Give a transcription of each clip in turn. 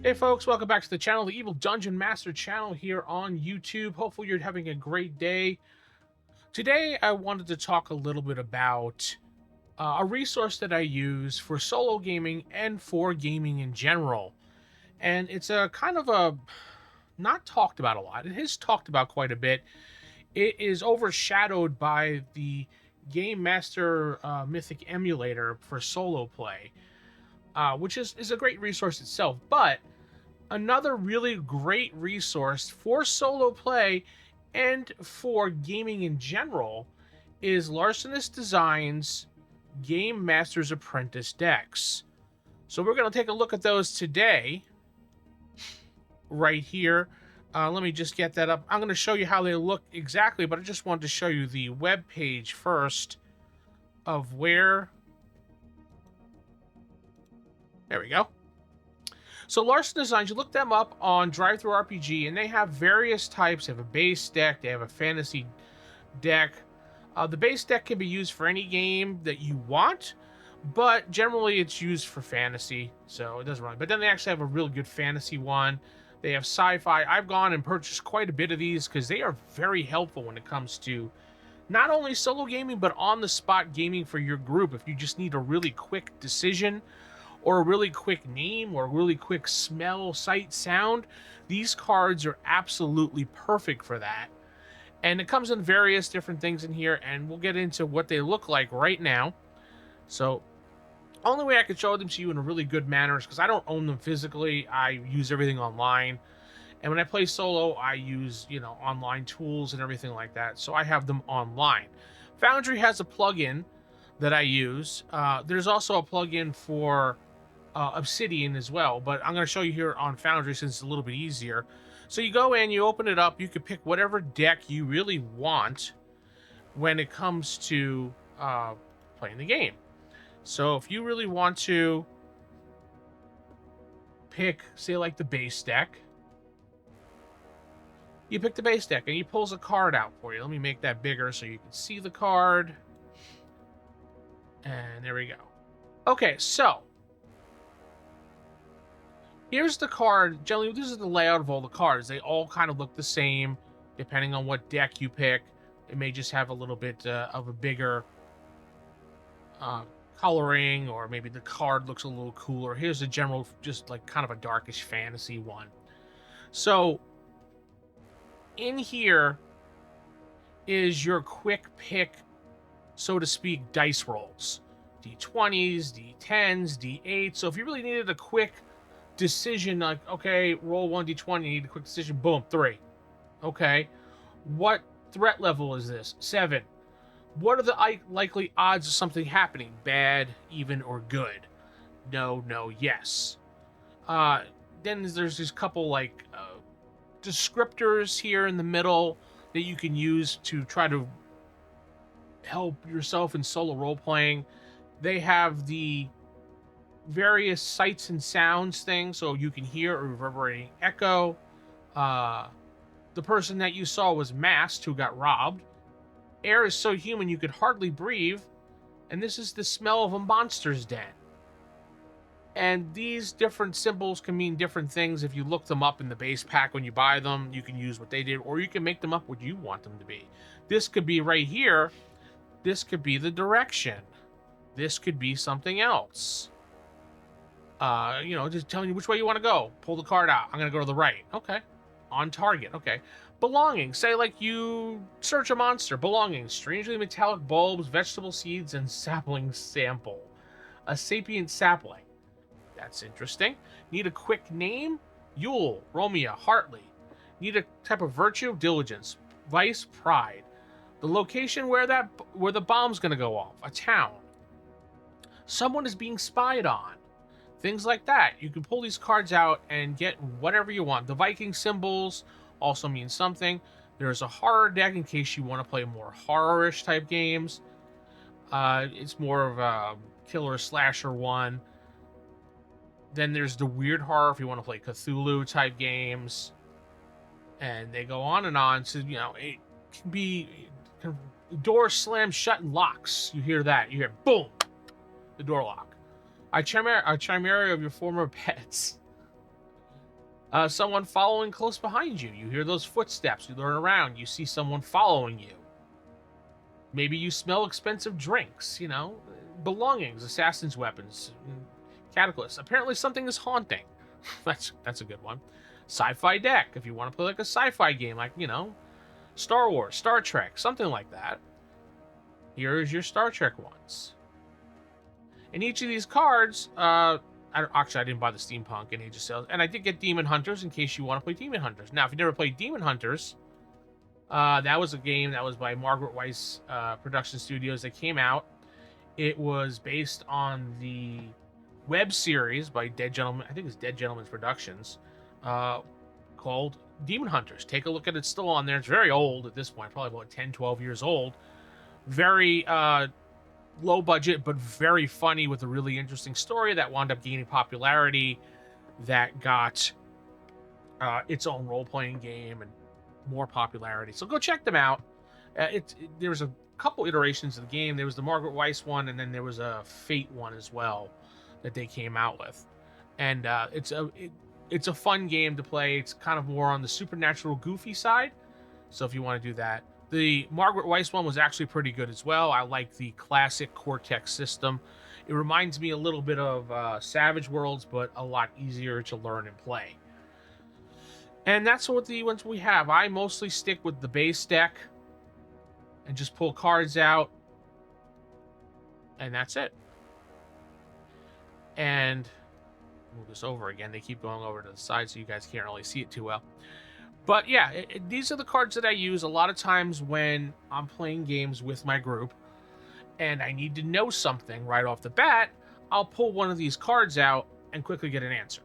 Hey folks, welcome back to the channel, the Evil Dungeon Master channel here on YouTube. Hopefully you're having a great day. Today I wanted to talk a little bit about a resource that I use for solo gaming and for gaming in general. And it's a kind of a not talked about a lot. It is talked about quite a bit. It is overshadowed by the Game Master Mythic emulator for solo play, which is a great resource itself. But another really great resource for solo play and for gaming in general is Larson Designs Game Master's Apprentice decks. So we're going to take a look at those today, right here. Let me just get that up. I'm going to show you how they look exactly, but I just wanted to show you the web page first of where... There we go. So Larson Designs, you look them up on DriveThruRPG, and they have various types. They have a base deck, they have a fantasy deck. The base deck can be used for any game that you want, but generally it's used for fantasy, so it doesn't really. But then they actually have a really good fantasy one. They have sci-fi. I've gone and purchased quite a bit of these because they are very helpful when it comes to not only solo gaming, but on-the-spot gaming for your group. If you just need a really quick decision, or a really quick name, or a really quick smell, sight, sound, these cards are absolutely perfect for that. And it comes in various different things in here, and we'll get into what they look like right now. So, only way I could show them to you in a really good manner is because I don't own them physically. I use everything online. And when I play solo, I use, online tools and everything like that. So I have them online. Foundry has a plugin that I use. There's also a plugin for Obsidian as well, but I'm going to show you here on Foundry since it's a little bit easier. So you go in, you open it up, you can pick whatever deck you really want when it comes to playing the game. So if you really want to pick, say, like the base deck, you pick the base deck and he pulls a card out for you. Let me make that bigger so you can see the card. And there we go. Okay, so here's the card. Generally, this is the layout of all the cards. They all kind of look the same, depending on what deck you pick. It may just have a little bit of a bigger coloring, or maybe the card looks a little cooler. Here's a general, just like kind of a darkish fantasy one. So, in here is your quick pick, so to speak, dice rolls. D20s, D10s, D8s. So if you really needed a quick decision, like, okay, roll 1d20, you need a quick decision, boom, 3. Okay, what threat level is this? 7. What are the likely odds of something happening? Bad, even, or good? No, no, yes. Then there's this couple like descriptors here in the middle that you can use to try to help yourself in solo role-playing. They have the various sights and sounds things, so you can hear a reverberating echo. The person that you saw was masked, who got robbed. Air is so humid you could hardly breathe, and this is the smell of a monster's den. And these different symbols can mean different things. If you look them up in the base pack when you buy them, you can use what they did, or you can make them up what you want them to be. This could be right here. This could be the direction. This could be something else. Just telling you which way you want to go. Pull the card out. I'm going to go to the right. Okay. On target. Okay. Belonging. Say, like, you search a monster. Belonging. Strangely metallic bulbs, vegetable seeds, and sapling sample. A sapient sapling. That's interesting. Need a quick name? Yule, Romeo, Hartley. Need a type of virtue? Diligence. Vice, pride. The location where the bomb's going to go off. A town. Someone is being spied on. Things like that. You can pull these cards out and get whatever you want. The Viking symbols also mean something. There's a horror deck in case you want to play more horror-ish type games. It's more of a killer slasher one. Then there's the weird horror if you want to play Cthulhu type games. And they go on and on. So, it can be the door slams shut and locks. You hear that. You hear boom, the door lock. A chimera of your former pets. Someone following close behind you. You hear those footsteps. You turn around. You see someone following you. Maybe you smell expensive drinks, you know, belongings, assassin's weapons, cataclysms. Apparently something is haunting. That's a good one. Sci-fi deck, if you want to play like a sci-fi game, like, you know, Star Wars, Star Trek, something like that. Here's your Star Trek ones. And each of these cards, I didn't buy the Steampunk in Age of Sails, and I did get Demon Hunters in case you want to play Demon Hunters. Now, if you never played Demon Hunters, that was a game that was by Margaret Weiss Production Studios that came out. It was based on the web series by Dead Gentleman, I think it's Dead Gentleman's Productions, called Demon Hunters. Take a look at it, it's still on there. It's very old at this point, probably about 10, 12 years old. Very low budget, but very funny, with a really interesting story that wound up gaining popularity, that got its own role-playing game and more popularity. So go check them out. There was a couple iterations of the game. There was the Margaret Weiss one, and then there was a Fate one as well that they came out with. And it's a fun game to play. It's kind of more on the supernatural, goofy side. So if you want to do that, the Margaret Weiss one was actually pretty good as well. I like the classic Cortex system. It reminds me a little bit of Savage Worlds, but a lot easier to learn and play. And that's what the ones we have. I mostly stick with the base deck and just pull cards out. And that's it. And move this over again. They keep going over to the side so you guys can't really see it too well. But yeah, these are the cards that I use a lot of times when I'm playing games with my group and I need to know something right off the bat. I'll pull one of these cards out and quickly get an answer.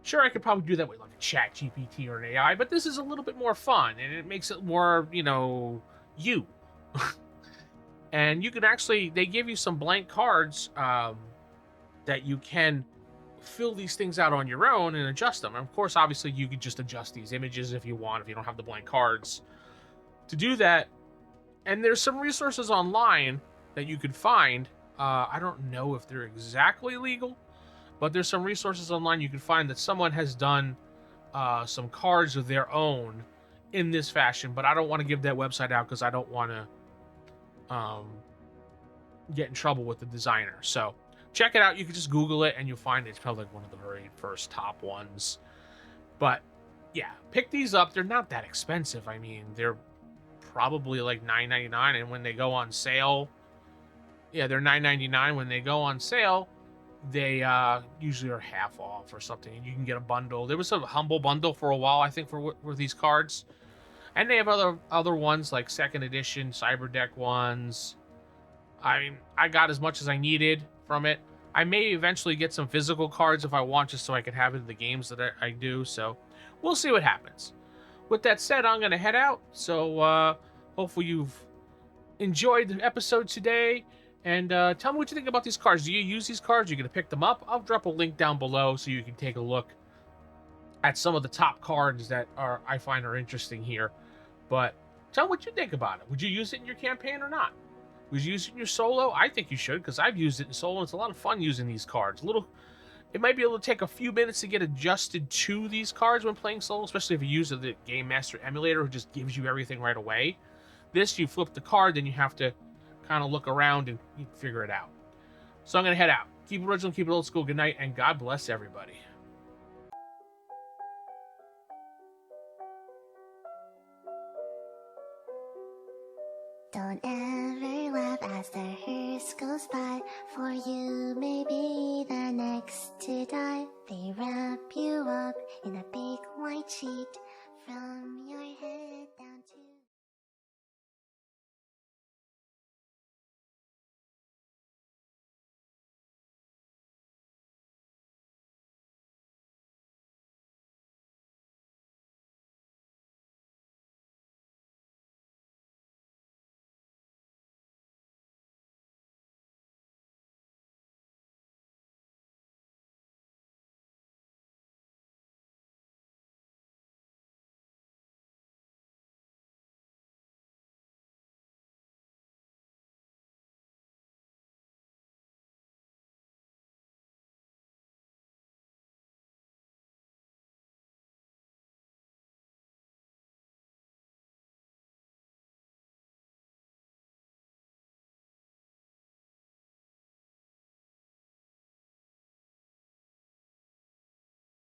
Sure, I could probably do that with like a chat GPT or an AI, but this is a little bit more fun and it makes it more, you know, you. And you can actually, they give you some blank cards that you can fill these things out on your own and adjust them. And of course, obviously, you could just adjust these images if you want, if you don't have the blank cards to do that. And there's some resources online that you could find. I don't know if they're exactly legal, but there's some resources online you can find that someone has done some cards of their own in this fashion. But I don't want to give that website out because I don't want to get in trouble with the designer. So check it out. You can just Google it and you'll find it's probably like one of the very first top ones. But yeah, pick these up. They're not that expensive. I mean, they're probably like $9.99, and when they go on sale, yeah, they're $9.99. When they go on sale, they usually are half off or something, and you can get a bundle. There was a Humble bundle for a while, I think, for these cards. And they have other ones like second edition Cyber Deck ones. I mean, I got as much as I needed from it. I may eventually get some physical cards if I want, just so I can have it in the games that I do. So we'll see what happens. With that said, I'm going to head out. So hopefully you've enjoyed the episode today. And tell me what you think about these cards. Do you use these cards? Are you going to pick them up? I'll drop a link down below so you can take a look at some of the top cards that I find are interesting here. But tell me what you think about it. Would you use it in your campaign or not? Would you use it in your solo? I think you should, because I've used it in solo. It's a lot of fun using these cards. It might be able to take a few minutes to get adjusted to these cards when playing solo, especially if you use the Game Master emulator, who just gives you everything right away. This, you flip the card, then you have to kind of look around and you figure it out. So I'm going to head out. Keep it original, keep it old school. Good night, and God bless everybody. Don't ever laugh as the hearse goes by, for you may be the next to die. They wrap you up in a big white sheet from your head.